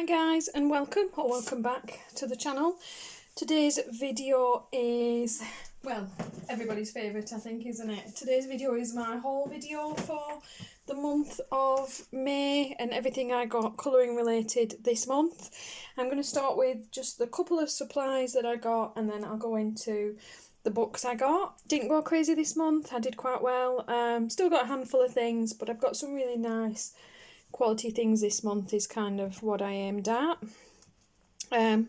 Hi guys, and welcome back to the channel. Today's video is, well, everybody's favourite, I think, isn't it? Today's video is my haul video for the month of May and everything I got colouring related this month. I'm going to start with just the couple of supplies that I got, and then I'll go into the books I got. Didn't go crazy this month, I did quite well. Still got a handful of things, but I've got some really nice quality things this month is kind of what I aimed at. A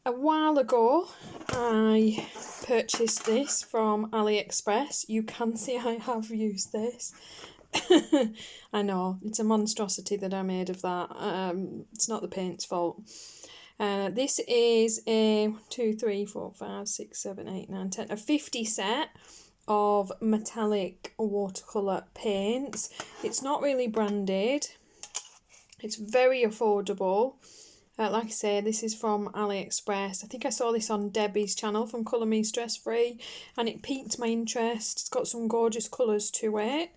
while ago I purchased this from AliExpress. You can see I have used this. I know, it's a monstrosity that I made of that. It's not the paint's fault. This is a 2, 3, 4, 5, 6, 7, 8, 9, 10, a 50 set of metallic watercolour paints. It's not really branded. It's very affordable. Like I say, this is from AliExpress. I think I saw this on Debbie's channel from Colour Me Stress Free, and it piqued my interest. It's got some gorgeous colours to it.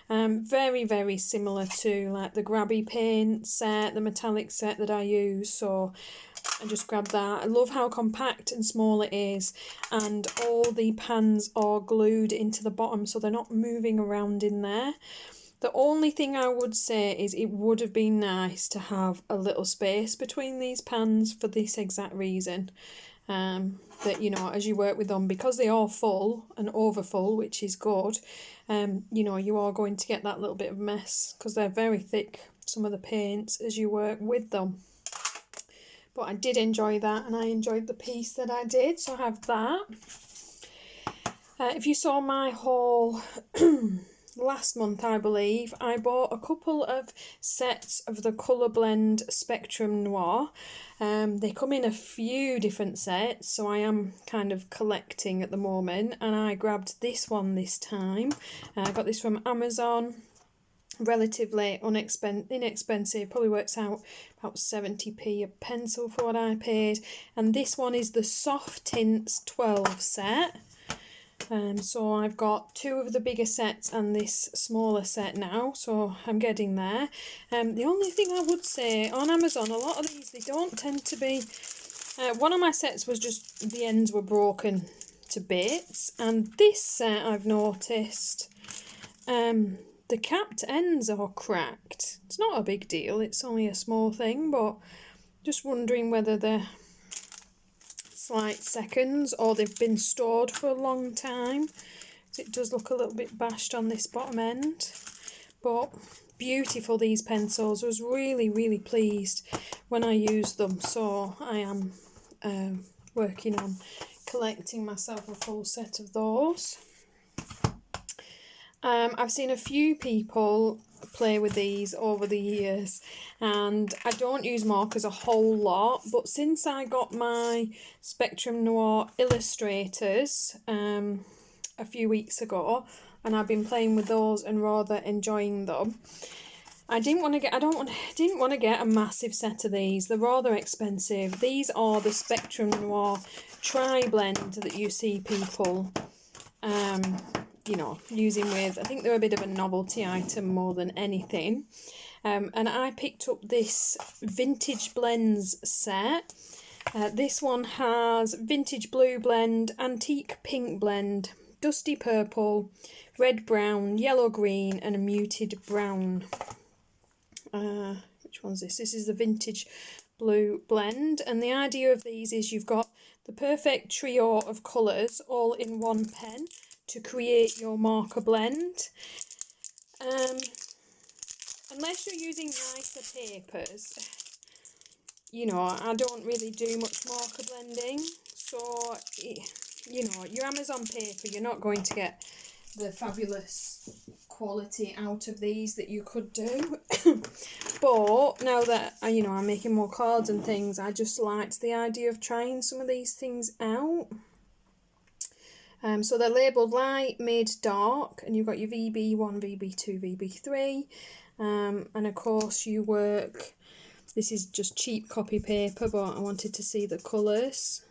Very, very similar to like the grabby paint set, the metallic set that I use. So I just grabbed that. I love how compact and small it is, and all the pans are glued into the bottom, so they're not moving around in there. The only thing I would say is it would have been nice to have a little space between these pans for this exact reason. That, you know, as you work with them, because they are full and over full, which is good, you know, you are going to get that little bit of mess because they're very thick, some of the paints, as you work with them. But I did enjoy that, and I enjoyed the piece that I did, so I have that. If you saw my haul last month, I believe, I bought a couple of sets of the Colourblend Spectrum Noir. They come in a few different sets, so I am kind of collecting at the moment, and I grabbed this one this time. I got this from Amazon. Relatively inexpensive, probably works out about 70p a pencil for what I paid. And this one is the Soft Tints 12 set. So I've got two of the bigger sets and this smaller set now, so I'm getting there. The only thing I would say, on Amazon, a lot of these, they don't tend to be... one of my sets was just, the ends were broken to bits, and this set I've noticed, the capped ends are cracked. It's not a big deal, it's only a small thing, but just wondering whether they're slight seconds or they've been stored for a long time. It does look a little bit bashed on this bottom end, but beautiful, these pencils. I was really pleased when I used them, so I am working on collecting myself a full set of those. I've seen a few people play with these over the years, and I don't use markers a whole lot, but since I got my Spectrum Noir illustrators a few weeks ago, and I've been playing with those and rather enjoying them, I didn't want to get a massive set of these. They're rather expensive. These are the Spectrum Noir tri-blend that you see people you know, using with. I think they're a bit of a novelty item more than anything. And I picked up this Vintage Blends set. This one has Vintage Blue Blend, Antique Pink Blend, Dusty Purple, Red Brown, Yellow Green, and a Muted Brown. Which one's this? This is the Vintage Blue Blend, and the idea of these is you've got the perfect trio of colours all in one pen to create your marker blend. Unless you're using nicer papers, you know, I don't really do much marker blending, so, you know, your Amazon paper, you're not going to get the fabulous quality out of these that you could do. But now that, you know, I'm making more cards and things, I just liked the idea of trying some of these things out. So they're labelled light, mid, dark, and you've got your VB1, VB2, VB3, and of course you work, this is just cheap copy paper, but I wanted to see the colours.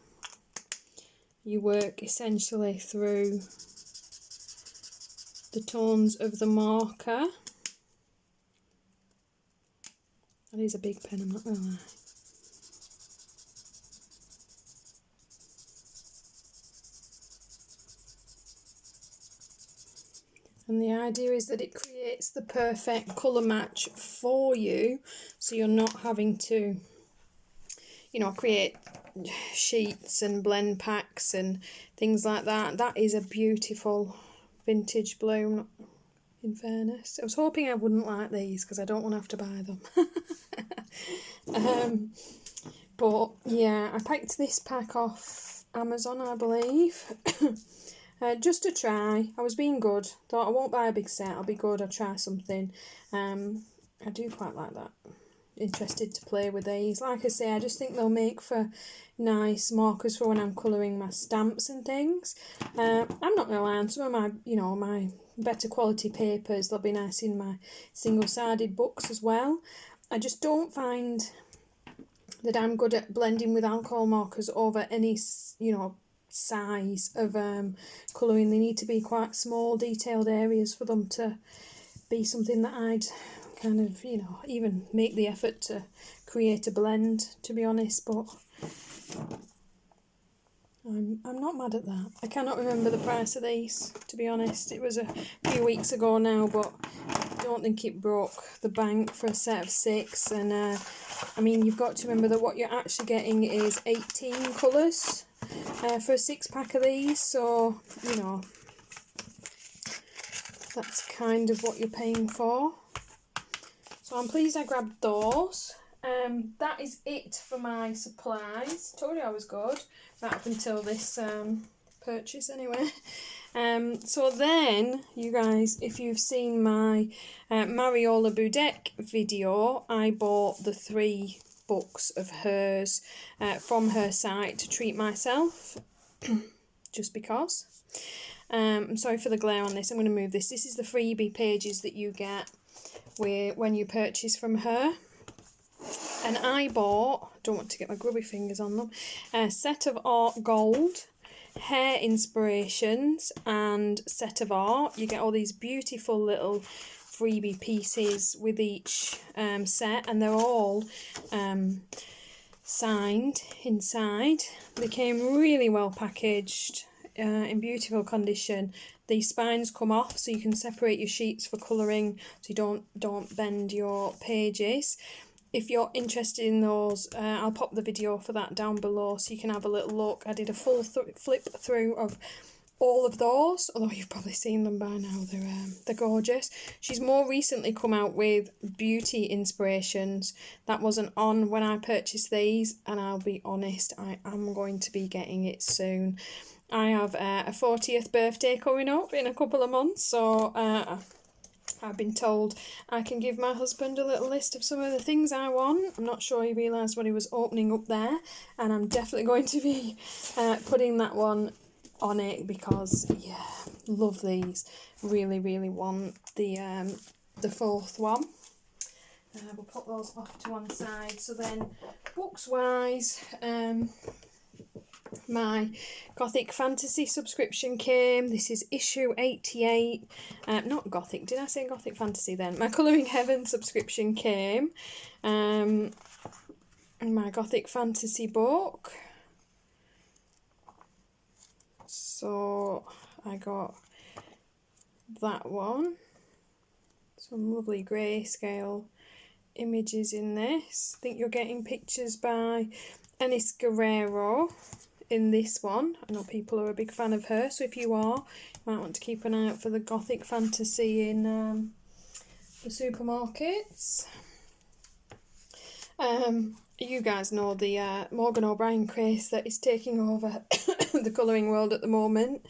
You work essentially through the tones of the marker. That is a big pen, I'm not going to lie. And the idea is that it creates the perfect colour match for you, so you're not having to, you know, create sheets and blend packs and things like that. That is a beautiful vintage blue, in fairness. I was hoping I wouldn't like these because I don't want to have to buy them. But yeah, I picked this pack off Amazon, I believe. Just to try. I was being good. Thought I won't buy a big set, I'll be good, I'll try something. I do quite like that. Interested to play with these. Like I say, I just think they'll make for nice markers for when I'm colouring my stamps and things. I'm not going to lie, on some of my, you know, my better quality papers, they'll be nice in my single-sided books as well. I just don't find that I'm good at blending with alcohol markers over any, you know, size of colouring. They need to be quite small, detailed areas for them to be something that I'd kind of, you know, even make the effort to create a blend, to be honest. But I'm not mad at that. I cannot remember the price of these, to be honest. It was a few weeks ago now, but I don't think it broke the bank for a set of 6. And I mean, you've got to remember that what you're actually getting is 18 colours for a 6-pack of these, so, you know, that's kind of what you're paying for. So I'm pleased I grabbed those. That is it for my supplies. Told you I was good, right up until this purchase anyway. So then, you guys, if you've seen my Mariola Budek video, I bought the 3 books of hers from her site to treat myself, just because. I'm sorry for the glare on this, I'm going to move this. This is the freebie pages that you get when you purchase from her. And I bought, don't want to get my grubby fingers on them, a set of art gold, hair inspirations and set of art. You get all these beautiful little freebie pieces with each set, and they're all signed inside. They came really well packaged, in beautiful condition. The spines come off so you can separate your sheets for colouring, so you don't bend your pages. If you're interested in those, I'll pop the video for that down below so you can have a little look. I did a full flip through of all of those, although you've probably seen them by now. They're gorgeous. She's more recently come out with beauty inspirations. That wasn't on when I purchased these, and I'll be honest, I am going to be getting it soon. I have a 40th birthday coming up in a couple of months, so I've been told I can give my husband a little list of some of the things I want. I'm not sure he realised what he was opening up there, and I'm definitely going to be putting that one on it because, yeah, love these. Really, really want the 4th one. We'll put those off to one side. So then, books-wise, my Gothic Fantasy subscription came. This is issue 88. Not Gothic, did I say Gothic Fantasy then? My Colouring Heaven subscription came. My Gothic Fantasy book. So I got that one. Some lovely grayscale images in this. I think you're getting pictures by Ennis Guerrero in this one. I know people are a big fan of her, so if you are, you might want to keep an eye out for the Gothic Fantasy in the supermarkets. You guys know the Morgan O'Brien craze that is taking over the colouring world at the moment.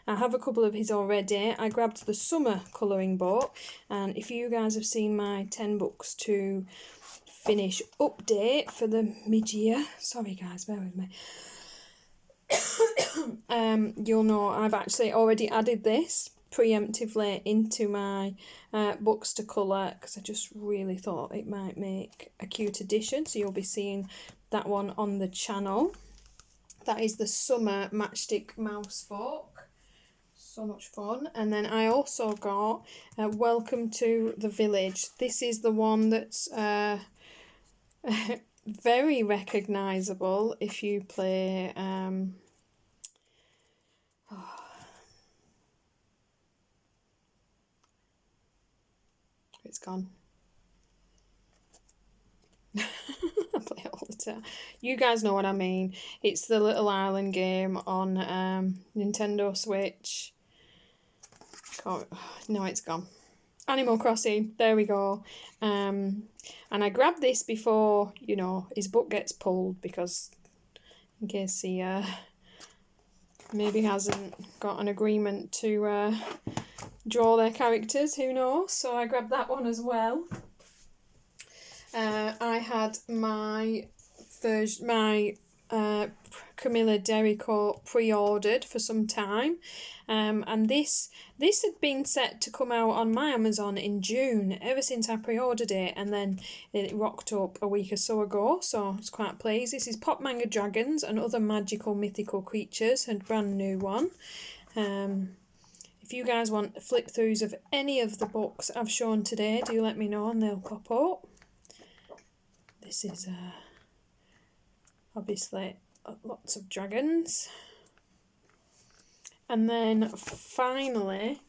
I have a couple of his already. I grabbed the summer colouring book, and if you guys have seen my 10 books to finish update for the mid-year, sorry guys, bear with me, you'll know I've actually already added this preemptively into my books to colour because I just really thought it might make a cute addition, so you'll be seeing that one on the channel. That is the summer Matchstick mouse book. So much fun. And then I also got Welcome to the Village. This is the one that's very recognisable if you play it's gone. I play it all the time. You guys know what I mean. It's the Little Island game on Nintendo Switch. No, it's gone. Animal Crossing. There we go. And I grabbed this before, you know, his book gets pulled, because in case he maybe hasn't got an agreement to draw their characters, who knows. So I grabbed that one as well. I had my Camilla Derek pre-ordered for some time, and this had been set to come out on my Amazon in June, ever since I pre-ordered it, and then it rocked up a week or so ago, so I was quite pleased. This is Pop Manga Dragons and Other Magical Mythical Creatures, a brand new one. If you guys want flip-throughs of any of the books I've shown today, do let me know and they'll pop up. This is obviously lots of dragons. And then finally,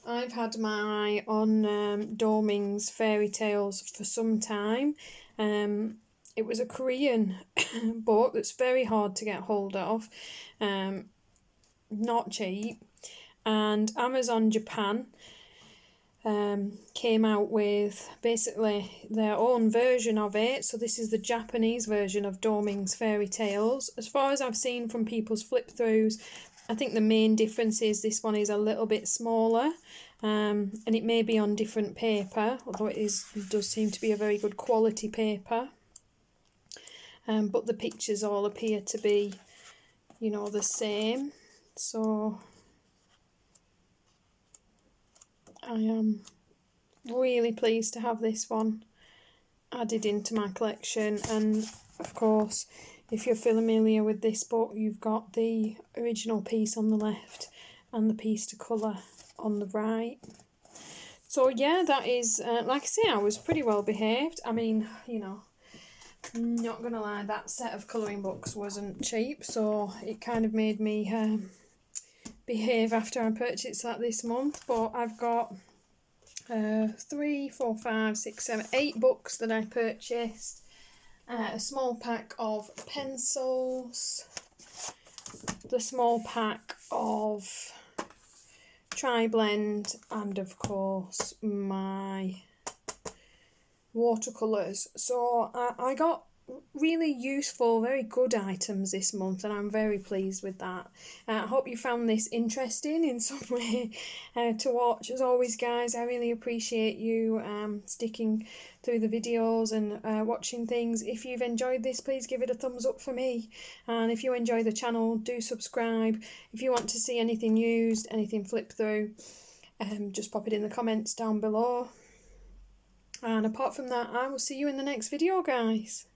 I've had my eye on Doming's Fairy Tales for some time. It was a Korean book that's very hard to get hold of, not cheap, and Amazon Japan came out with basically their own version of it. So this is the Japanese version of Doming's Fairy Tales. As far as I've seen from people's flip-throughs, I think the main difference is this one is a little bit smaller, and it may be on different paper, although it does seem to be a very good quality paper. But the pictures all appear to be, you know, the same. So I am really pleased to have this one added into my collection. And of course, if you're familiar with this book, you've got the original piece on the left and the piece to colour on the right. So yeah, that is, like I say, I was pretty well behaved. I mean, you know, not gonna lie, that set of colouring books wasn't cheap, so it kind of made me behave after I purchased that this month. But I've got 3, 4, 5, 6, 7, 8 books that I purchased, a small pack of pencils, the small pack of Tri-Blend, and of course my watercolors. So I got really useful, very good items this month, and I'm very pleased with that. I hope you found this interesting in some way to watch. As always, guys, I really appreciate you sticking through the videos and watching things. If you've enjoyed this, please give it a thumbs up for me, and if you enjoy the channel, do subscribe. If you want to see anything used, anything flip through, just pop it in the comments down below. And apart from that, I will see you in the next video, guys.